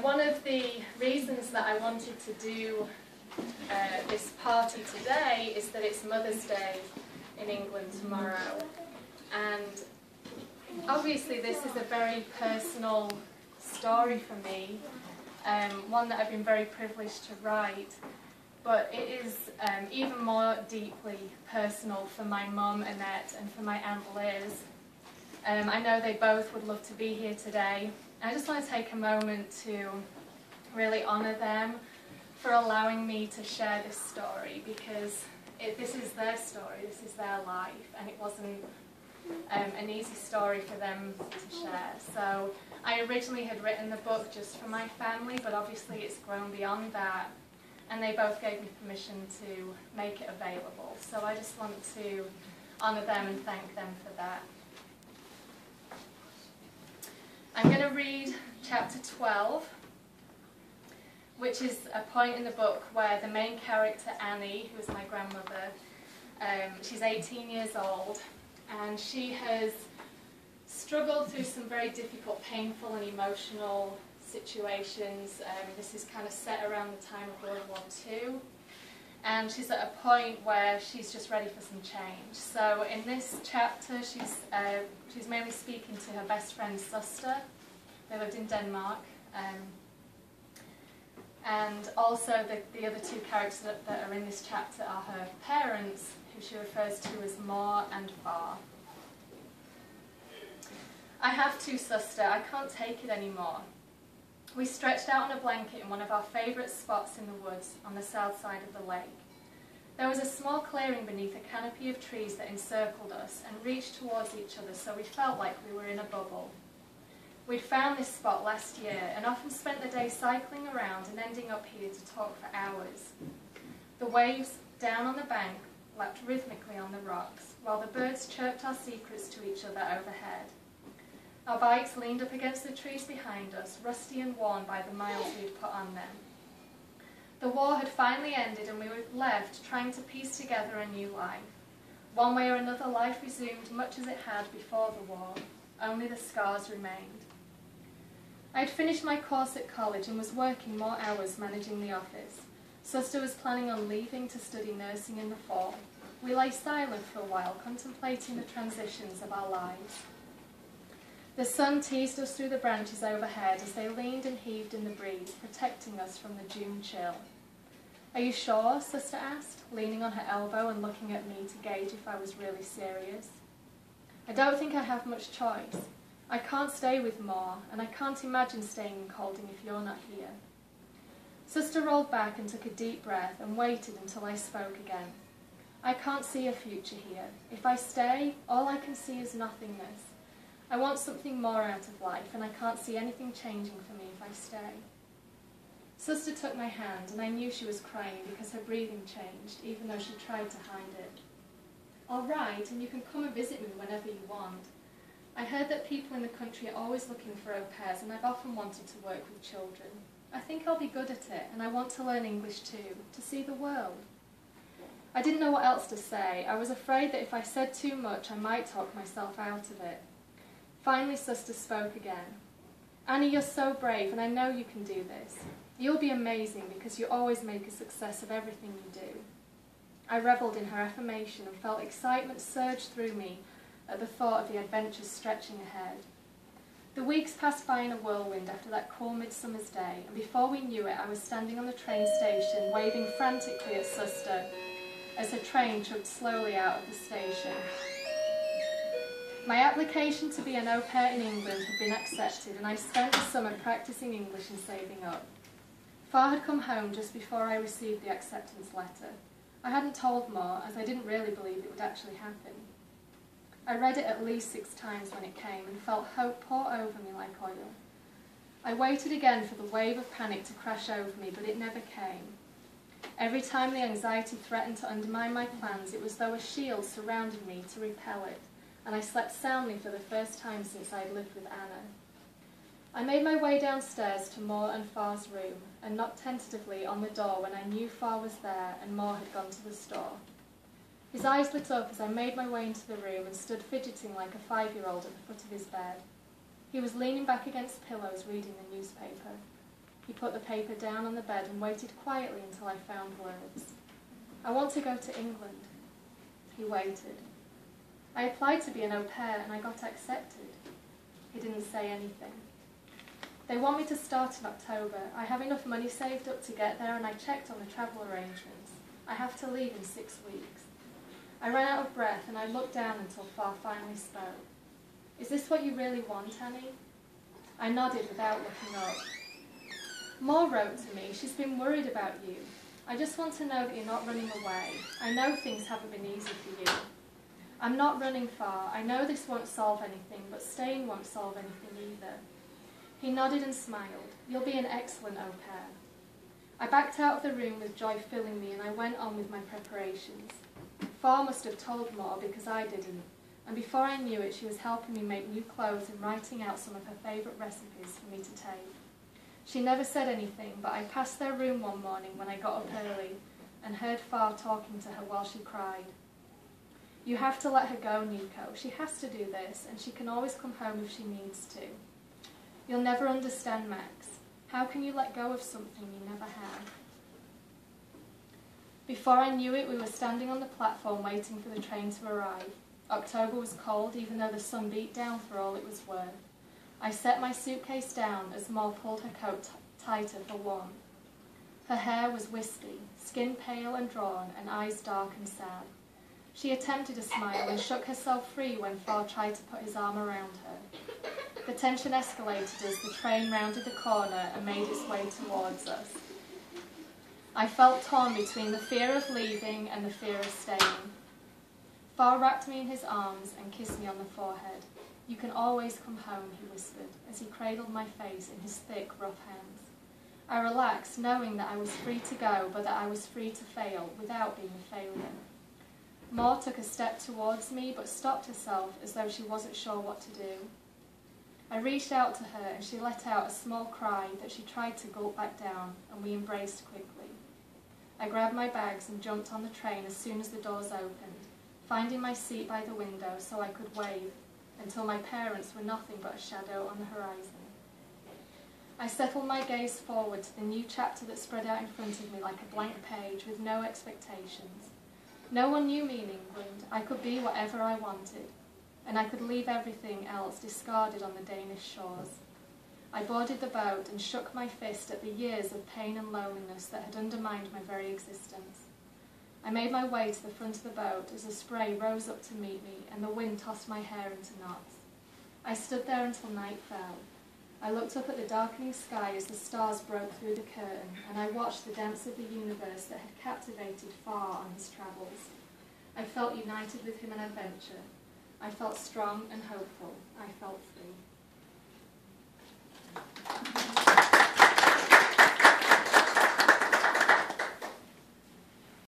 One of the reasons that I wanted to do this party today is that it's Mother's Day in England tomorrow, and obviously this is a very personal story for me, one that I've been very privileged to write, but it is even more deeply personal for my mum Annette and for my Aunt Liz. I know they both would love to be here today. I just want to take a moment to really honour them for allowing me to share this story, because this is their story, this is their life, and it wasn't an easy story for them to share. So I originally had written the book just for my family, but obviously it's grown beyond that, and they both gave me permission to make it available. So I just want to honour them and thank them for that. I'm going to read chapter 12, which is a point in the book where the main character, Annie, who is my grandmother, she's 18 years old, and she has struggled through some very difficult, painful and emotional situations. This is kind of set around the time of World War II, and she's at a point where she's just ready for some change. So in this chapter, she's mainly speaking to her best friend Esther. They lived in Denmark. And also the other two characters that are in this chapter are her parents, who she refers to as Mor and Far. I have to, Esther. I can't take it anymore. We stretched out on a blanket in one of our favourite spots in the woods on the south side of the lake. There was a small clearing beneath a canopy of trees that encircled us and reached towards each other, so we felt like we were in a bubble. We'd found this spot last year and often spent the day cycling around and ending up here to talk for hours. The waves down on the bank lapped rhythmically on the rocks, while the birds chirped our secrets to each other overhead. Our bikes leaned up against the trees behind us, rusty and worn by the miles we'd put on them. The war had finally ended and we were left trying to piece together a new life. One way or another, life resumed much as it had before the war. Only the scars remained. I had finished my course at college and was working more hours managing the office. Sister was planning on leaving to study nursing in the fall. We lay silent for a while, contemplating the transitions of our lives. The sun teased us through the branches overhead as they leaned and heaved in the breeze, protecting us from the June chill. "Are you sure?" Sister asked, leaning on her elbow and looking at me to gauge if I was really serious. "I don't think I have much choice. I can't stay with Mor, and I can't imagine staying in Colding if you're not here." Sister rolled back and took a deep breath and waited until I spoke again. "I can't see a future here. If I stay, all I can see is nothingness. I want something more out of life, and I can't see anything changing for me if I stay." Sister took my hand, and I knew she was crying because her breathing changed, even though she tried to hide it. "All right, and you can come and visit me whenever you want. I heard that people in the country are always looking for au pairs, and I've often wanted to work with children. I think I'll be good at it, and I want to learn English too, to see the world." I didn't know what else to say. I was afraid that if I said too much, I might talk myself out of it. Finally, Sister spoke again. "Annie, you're so brave, and I know you can do this. You'll be amazing because you always make a success of everything you do." I revelled in her affirmation and felt excitement surge through me at the thought of the adventures stretching ahead. The weeks passed by in a whirlwind after that cool midsummer's day, and before we knew it, I was standing on the train station, waving frantically at Sister as her train chugged slowly out of the station. My application to be an au pair in England had been accepted, and I spent the summer practicing English and saving up. Far had come home just before I received the acceptance letter. I hadn't told Mor, as I didn't really believe it would actually happen. I read it at least 6 times when it came and felt hope pour over me like oil. I waited again for the wave of panic to crash over me, but it never came. Every time the anxiety threatened to undermine my plans, it was though a shield surrounded me to repel it, and I slept soundly for the first time since I had lived with Anna. I made my way downstairs to Mor and Far's room and knocked tentatively on the door when I knew Far was there and Mor had gone to the store. His eyes lit up as I made my way into the room and stood fidgeting like a 5-year-old at the foot of his bed. He was leaning back against pillows reading the newspaper. He put the paper down on the bed and waited quietly until I found words. I want to go to England. He waited. I applied to be an au pair and I got accepted. He didn't say anything. They want me to start in October. I have enough money saved up to get there and I checked on the travel arrangements. I have to leave in 6 weeks. I ran out of breath and I looked down until Far finally spoke. Is this what you really want, Annie? I nodded without looking up. Moore wrote to me. She's been worried about you. I just want to know that you're not running away. I know things haven't been easy for you. I'm not running far. I know this won't solve anything, but staying won't solve anything either. He nodded and smiled. You'll be an excellent au pair. I backed out of the room with joy filling me and I went on with my preparations. Far must have told Moore because I didn't, and before I knew it she was helping me make new clothes and writing out some of her favourite recipes for me to take. She never said anything, but I passed their room one morning when I got up early and heard Far talking to her while she cried. You have to let her go, Nico. She has to do this, and she can always come home if she needs to. You'll never understand, Max. How can you let go of something you never had? Before I knew it, we were standing on the platform waiting for the train to arrive. October was cold, even though the sun beat down for all it was worth. I set my suitcase down as Moore pulled her coat tighter for warmth. Her hair was wispy, skin pale and drawn, and eyes dark and sad. She attempted a smile and shook herself free when Far tried to put his arm around her. The tension escalated as the train rounded the corner and made its way towards us. I felt torn between the fear of leaving and the fear of staying. Far wrapped me in his arms and kissed me on the forehead. You can always come home, he whispered, as he cradled my face in his thick, rough hands. I relaxed, knowing that I was free to go, but that I was free to fail, without being a failure. Moore took a step towards me, but stopped herself as though she wasn't sure what to do. I reached out to her, and she let out a small cry that she tried to gulp back down, and we embraced quickly. I grabbed my bags and jumped on the train as soon as the doors opened, finding my seat by the window so I could wave until my parents were nothing but a shadow on the horizon. I settled my gaze forward to the new chapter that spread out in front of me like a blank page with no expectations. No one knew me in England. I could be whatever I wanted, and I could leave everything else discarded on the Danish shores. I boarded the boat and shook my fist at the years of pain and loneliness that had undermined my very existence. I made my way to the front of the boat as the spray rose up to meet me and the wind tossed my hair into knots. I stood there until night fell. I looked up at the darkening sky as the stars broke through the curtain, and I watched the dance of the universe that had captivated Far on his travels. I felt united with him in adventure. I felt strong and hopeful. I felt free.